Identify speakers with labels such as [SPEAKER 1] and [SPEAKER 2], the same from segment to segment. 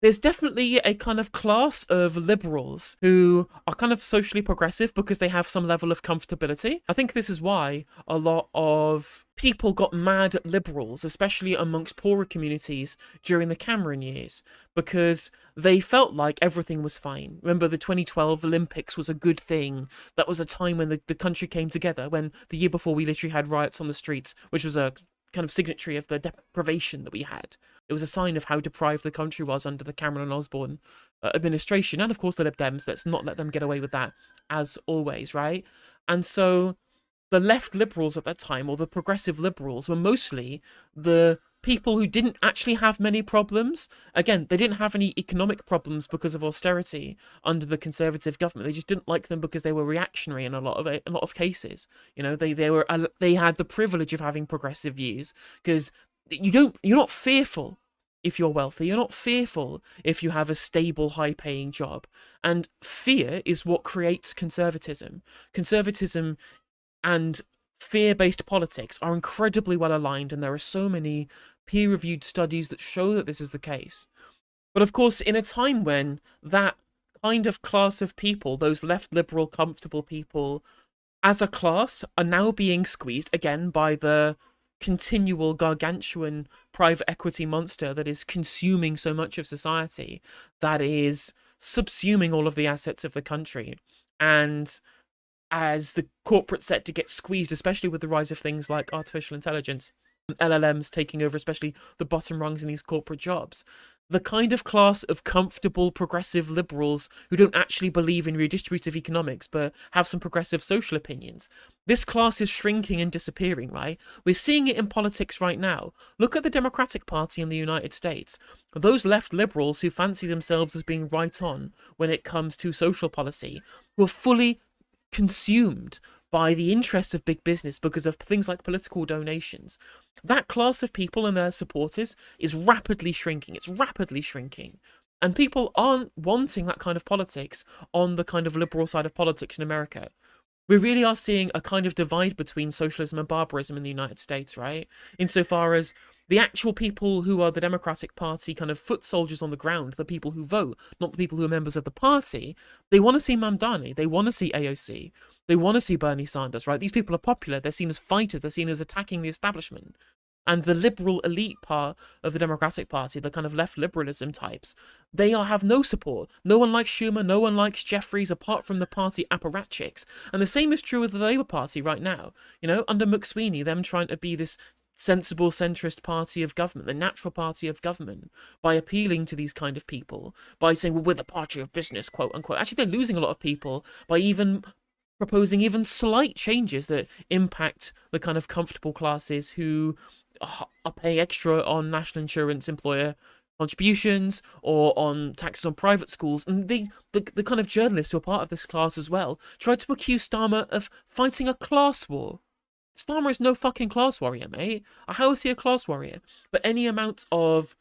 [SPEAKER 1] there's definitely a kind of class of liberals who are kind of socially progressive because they have some level of comfortability. I think this is why a lot of people got mad at liberals, especially amongst poorer communities during the Cameron years, because they felt like everything was fine. Remember, the 2012 Olympics was a good thing. That was a time when the country came together, when the year before we literally had riots on the streets, which was a kind of signatory of the deprivation that we had. It was a sign of how deprived the country was under the Cameron and Osborne administration, and of course the Lib Dems. Let's not let them get away with that, as always, right? And so the left liberals at that time, or the progressive liberals, were mostly the people who didn't actually have many problems. Again, they didn't have any economic problems because of austerity under the Conservative government. They just didn't like them because they were reactionary in a lot of cases. You know, they had the privilege of having progressive views because you're not fearful if you're wealthy. You're not fearful if you have a stable, high-paying job. And fear is what creates conservatism. Conservatism and fear-based politics are incredibly well aligned, and there are so many peer-reviewed studies that show that this is the case. But of course, in a time when that kind of class of people, those left liberal, comfortable people, as a class, are now being squeezed again by the continual gargantuan private equity monster that is consuming so much of society, that is subsuming all of the assets of the country. And as the corporate sector gets squeezed, especially with the rise of things like artificial intelligence, LLMs taking over, especially the bottom rungs in these corporate jobs, the kind of class of comfortable progressive liberals who don't actually believe in redistributive economics but have some progressive social opinions, this class is shrinking and disappearing, right? We're seeing it in politics right now. Look at the Democratic Party in the United States. Those left liberals who fancy themselves as being right on when it comes to social policy were fully consumed by the interest of big business because of things like political donations. That class of people and their supporters is rapidly shrinking. It's rapidly shrinking. And people aren't wanting that kind of politics on the kind of liberal side of politics in America. We really are seeing a kind of divide between socialism and barbarism in the United States, right? Insofar as the actual people who are the Democratic Party kind of foot soldiers on the ground, the people who vote, not the people who are members of the party, they want to see Mamdani, they want to see AOC, they want to see Bernie Sanders, right? These people are popular, they're seen as fighters, they're seen as attacking the establishment. And the liberal elite part of the Democratic Party, the kind of left liberalism types, have no support. No one likes Schumer, no one likes Jeffries, apart from the party apparatchiks. And the same is true with the Labour Party right now. You know, under McSweeney, them trying to be this sensible centrist party of government, the natural party of government, by appealing to these kind of people, by saying, well, we're the party of business, quote unquote. Actually, they're losing a lot of people by even proposing even slight changes that impact the kind of comfortable classes who are paying extra on national insurance employer contributions or on taxes on private schools. And the kind of journalists who are part of this class as well tried to accuse Starmer of fighting a class war. Starmer is no fucking class warrior, mate. How is he a class warrior? But any amount of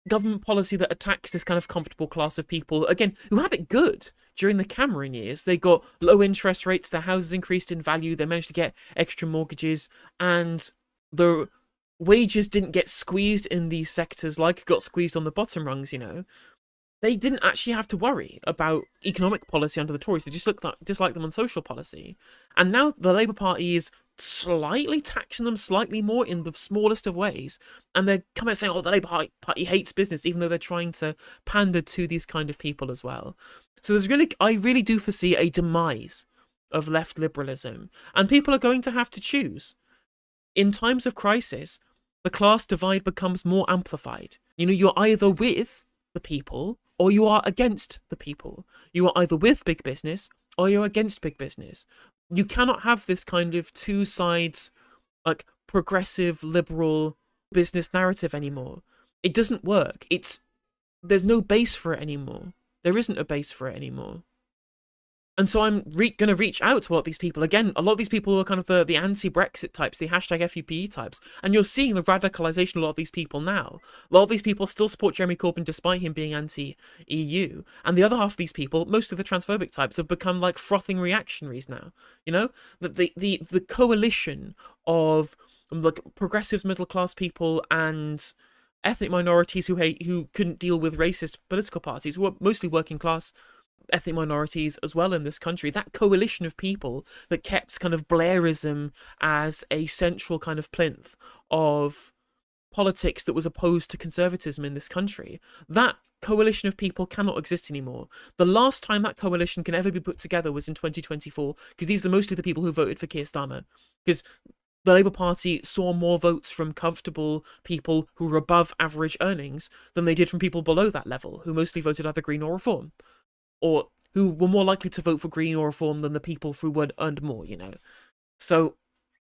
[SPEAKER 1] government policy that attacks this kind of comfortable class of people, again, who had it good during the Cameron years. They got low interest rates, their houses increased in value, they managed to get extra mortgages, and the wages didn't get squeezed in these sectors like it got squeezed on the bottom rungs, you know. They didn't actually have to worry about economic policy under the Tories. They just disliked them on social policy. And now the Labour Party is slightly taxing them slightly more in the smallest of ways. And they're coming out saying, oh, the Labour Party hates business, even though they're trying to pander to these kind of people as well. So I really do foresee a demise of left liberalism. And people are going to have to choose. In times of crisis, the class divide becomes more amplified. You know, you're either with the people or you are against the people. You are either with big business or you're against big business. You cannot have this kind of two sides, like progressive, liberal business narrative anymore. It doesn't work. There's no base for it anymore. There isn't a base for it anymore. And so I'm going to reach out to a lot of these people. Again, a lot of these people are kind of the anti-Brexit types, the hashtag FUPE types. And you're seeing the radicalization of a lot of these people now. A lot of these people still support Jeremy Corbyn despite him being anti-EU. And the other half of these people, most of the transphobic types, have become like frothing reactionaries now. You know? The coalition of like progressives, middle-class people, and ethnic minorities who couldn't deal with racist political parties, who were mostly working class ethnic minorities as well in this country. That coalition of people that kept kind of Blairism as a central kind of plinth of politics that was opposed to conservatism in this country, that coalition of people cannot exist anymore. The last time that coalition can ever be put together was in 2024, because these are mostly the people who voted for Keir Starmer. Because the Labour Party saw more votes from comfortable people who were above average earnings than they did from people below that level, who mostly voted either Green or Reform, or who were more likely to vote for Green or Reform than the people who had earned more, you know. So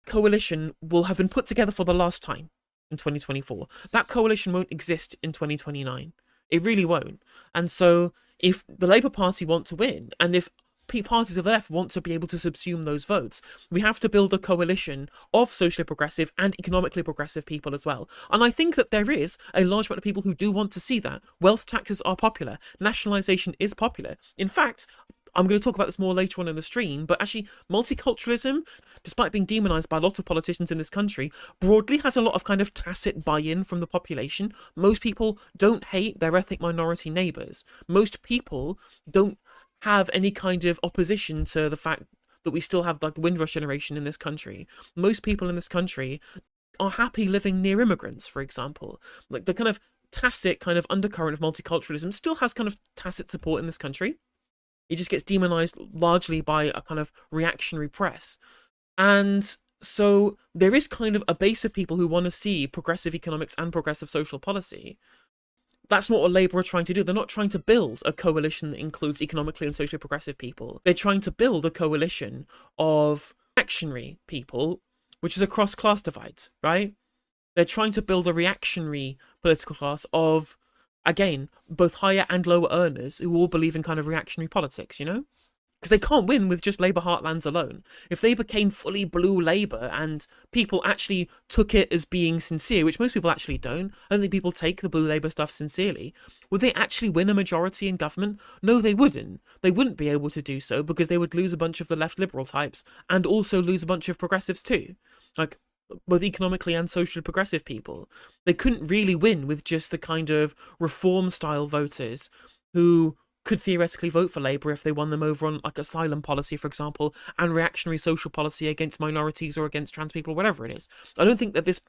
[SPEAKER 1] coalition will have been put together for the last time in 2024. That coalition won't exist in 2029. It really won't. And so if the Labour Party want to win, and if parties of the left want to be able to subsume those votes, we have to build a coalition of socially progressive and economically progressive people as well. And I think that there is a large amount of people who do want to see that. Wealth taxes are popular. Nationalisation is popular. In fact, I'm going to talk about this more later on in the stream, but actually multiculturalism, despite being demonized by a lot of politicians in this country, broadly has a lot of kind of tacit buy-in from the population. Most people don't hate their ethnic minority neighbours. Most people don't have any kind of opposition to the fact that we still have like the Windrush generation in this country. Most people in this country are happy living near immigrants, for example. Like the kind of tacit kind of undercurrent of multiculturalism still has kind of tacit support in this country. It just gets demonized largely by a kind of reactionary press. And so there is kind of a base of people who want to see progressive economics and progressive social policy. That's not what Labour are trying to do. They're not trying to build a coalition that includes economically and socially progressive people. They're trying to build a coalition of reactionary people, which is across class divides, right? They're trying to build a reactionary political class of, again, both higher and lower earners who all believe in kind of reactionary politics, you know? Because they can't win with just Labour heartlands alone. If they became fully blue Labour and people actually took it as being sincere, which most people actually don't, I don't think people take the blue Labour stuff sincerely, would they actually win a majority in government? No, they wouldn't. They wouldn't be able to do so because they would lose a bunch of the left liberal types and also lose a bunch of progressives too. Like, both economically and socially progressive people. They couldn't really win with just the kind of reform-style voters who could theoretically vote for Labour if they won them over on like asylum policy, for example, and reactionary social policy against minorities or against trans people, whatever it is. I don't think that this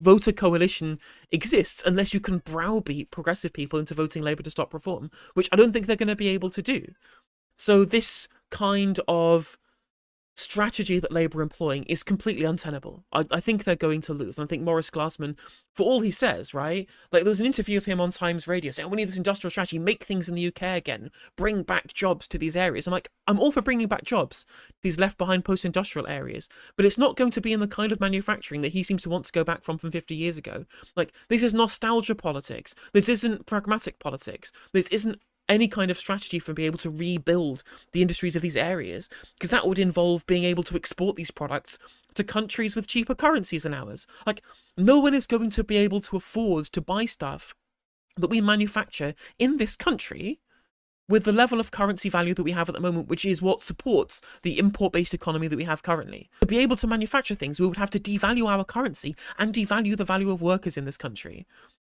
[SPEAKER 1] voter coalition exists unless you can browbeat progressive people into voting Labour to stop reform, which I don't think they're going to be able to do. So this kind of strategy that Labour are employing is completely untenable. I think they're going to lose. And I think Maurice Glassman, for all he says, right? Like, there was an interview of him on Times Radio saying, we need this industrial strategy, make things in the UK again, bring back jobs to these areas. I'm like, I'm all for bringing back jobs, these left behind post-industrial areas, but it's not going to be in the kind of manufacturing that he seems to want to go back from 50 years ago. Like, this is nostalgia politics. This isn't pragmatic politics. This isn't any kind of strategy for being able to rebuild the industries of these areas, because that would involve being able to export these products to countries with cheaper currencies than ours. Like, no one is going to be able to afford to buy stuff that we manufacture in this country with the level of currency value that we have at the moment, which is what supports the import-based economy that we have currently. To be able to manufacture things, we would have to devalue our currency and devalue the value of workers in this country.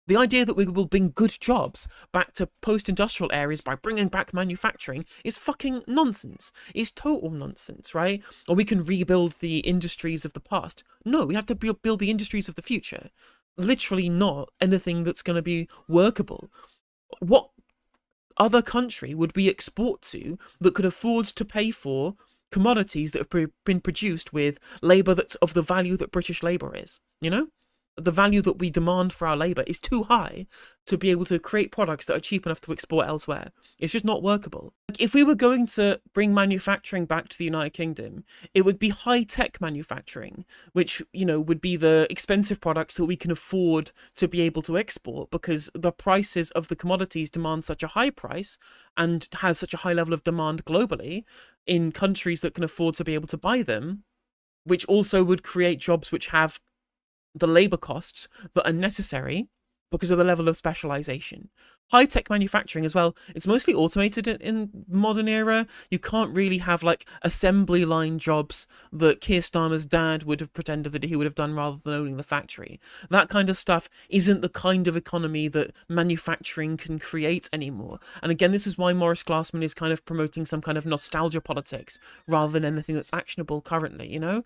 [SPEAKER 1] The idea that we will bring good jobs back to post-industrial areas by bringing back manufacturing is fucking nonsense. It's total nonsense, right? Or we can rebuild the industries of the past. No, we have to build the industries of the future. Literally not anything that's going to be workable. What other country would we export to that could afford to pay for commodities that have been produced with labour that's of the value that British labour is, you know? The value that we demand for our labour is too high to be able to create products that are cheap enough to export elsewhere. It's just not workable. Like, if we were going to bring manufacturing back to the United Kingdom, it would be high-tech manufacturing, which, you know, would be the expensive products that we can afford to be able to export, because the prices of the commodities demand such a high price and has such a high level of demand globally in countries that can afford to be able to buy them, which also would create jobs which have the labour costs that are necessary because of the level of specialisation. high-tech manufacturing as well. It's mostly automated in modern era. You can't really have like assembly line jobs that Keir Starmer's dad would have pretended that he would have done rather than owning the factory. That kind of stuff isn't the kind of economy that manufacturing can create anymore. And again, this is why Maurice Glassman is kind of promoting some kind of nostalgia politics rather than anything that's actionable currently, you know?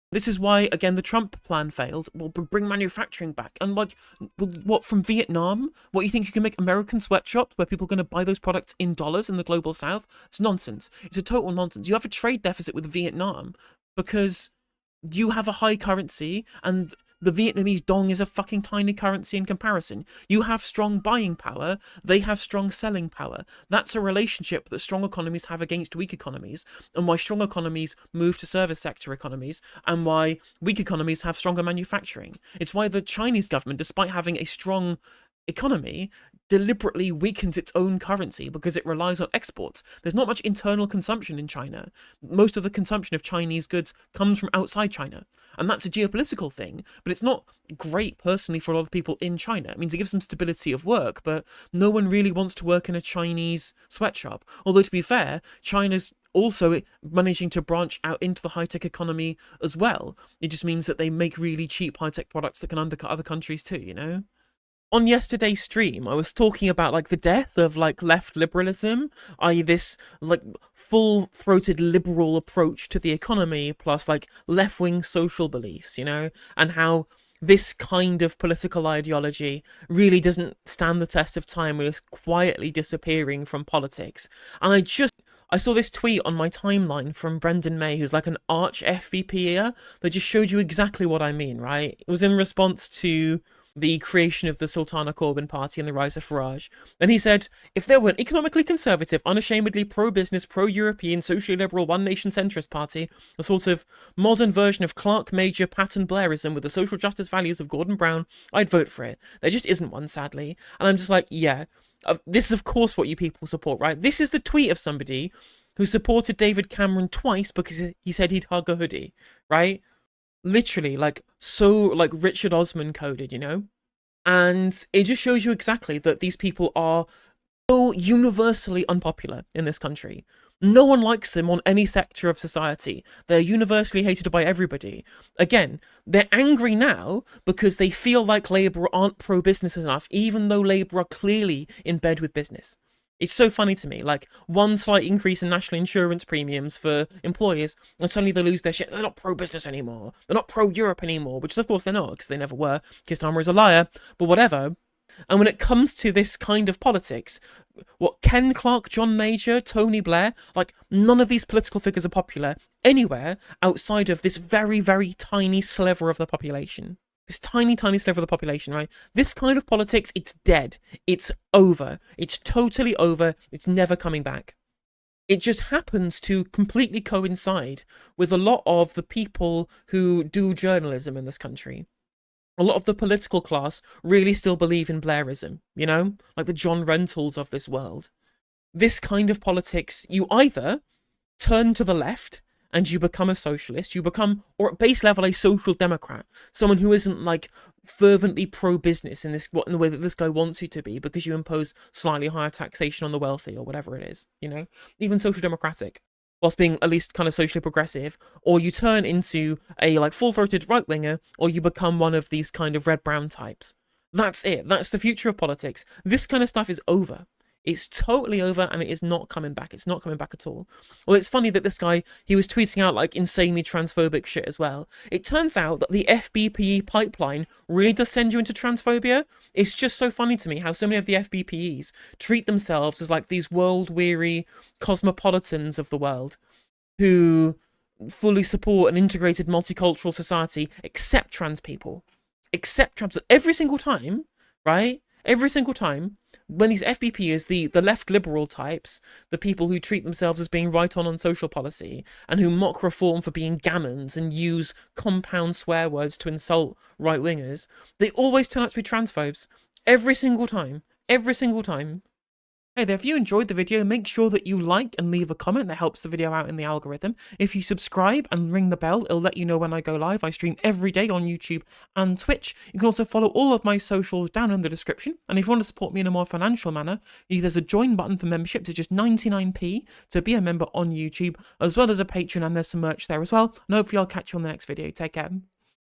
[SPEAKER 1] This is why, again, the Trump plan failed. We'll bring manufacturing back. And, like, what, from Vietnam? What, you think you can make American sweatshops where people are going to buy those products in dollars in the global south? It's nonsense. It's a total nonsense. You have a trade deficit with Vietnam because you have a high currency and the Vietnamese dong is a fucking tiny currency in comparison. You have strong buying power, they have strong selling power. That's a relationship that strong economies have against weak economies, and why strong economies move to service sector economies, and why weak economies have stronger manufacturing. It's why the Chinese government, despite having a strong economy, deliberately weakens its own currency because it relies on exports. There's not much internal consumption in China. Most of the consumption of Chinese goods comes from outside China. And that's a geopolitical thing, but it's not great personally for a lot of people in China. It means it gives them stability of work, but no one really wants to work in a Chinese sweatshop. Although, to be fair, China's also managing to branch out into the high-tech economy as well. It just means that they make really cheap high-tech products that can undercut other countries too, you know? On yesterday's stream, I was talking about, like, the death of, like, left liberalism, i.e. this, like, full-throated liberal approach to the economy, plus, like, left-wing social beliefs, you know, and how this kind of political ideology really doesn't stand the test of time and is quietly disappearing from politics. And I saw this tweet on my timeline from Brendan May, who's like an arch FBPer, that just showed you exactly what I mean, right? It was in response to the creation of the Sultana Corbyn party and the rise of Farage. And he said, if there were an economically conservative, unashamedly pro-business, pro-European, socially liberal, one-nation centrist party, a sort of modern version of Clark Major pattern Blairism with the social justice values of Gordon Brown, I'd vote for it. There just isn't one, sadly. And I'm just like, yeah, this is of course what you people support, right? This is the tweet of somebody who supported David Cameron twice because he said he'd hug a hoodie, right? Literally, like, so, like, Richard Osman coded, you know? And it just shows you exactly that these people are so universally unpopular in this country. No one likes them on any sector of society. They're universally hated by everybody. Again, they're angry now because they feel like Labour aren't pro-business enough, even though Labour are clearly in bed with business. It's so funny to me, like, one slight increase in national insurance premiums for employers, and suddenly they lose their shit. They're not pro-business anymore. They're not pro-Europe anymore, which of course they're not, because they never were. Keir Starmer is a liar, but whatever. And when it comes to this kind of politics, what, Ken Clarke, John Major, Tony Blair, like, none of these political figures are popular anywhere outside of this very, very tiny sliver of the population. This tiny, tiny sliver of the population, right? This kind of politics, it's dead. It's over. It's totally over. It's never coming back. It just happens to completely coincide with a lot of the people who do journalism in this country. A lot of the political class really still believe in Blairism, you know? Like the John Rentals of this world. This kind of politics, you either turn to the left and you become a socialist, you become, or at base level, a social democrat, someone who isn't, like, fervently pro-business in the way that this guy wants you to be, because you impose slightly higher taxation on the wealthy, or whatever it is, you know? Even social democratic, whilst being at least kind of socially progressive, or you turn into a, like, full-throated right-winger, or you become one of these kind of red-brown types. That's it. That's the future of politics. This kind of stuff is over. It's totally over, and it is not coming back. It's not coming back at all. Well, it's funny that this guy, he was tweeting out, like, insanely transphobic shit as well. It turns out that the FBPE pipeline really does send you into transphobia. It's just so funny to me how so many of the FBPEs treat themselves as, like, these world-weary cosmopolitans of the world who fully support an integrated multicultural society, except trans people. Except trans... Every single time, right? Every single time, when these FBPers, the left liberal types, the people who treat themselves as being right on social policy, and who mock reform for being gammons and use compound swear words to insult right-wingers, they always turn out to be transphobes. Every single time. Every single time. Hey there, if you enjoyed the video, make sure that you like and leave a comment. That helps the video out in the algorithm. If you subscribe and ring the bell, it'll let you know when I go live. I stream every day on YouTube and Twitch. You can also follow all of my socials down in the description. And if you want to support me in a more financial manner, there's a join button for membership to just 99p to be a member on YouTube, as well as a Patreon, and there's some merch there as well. And hopefully I'll catch you on the next video. Take care.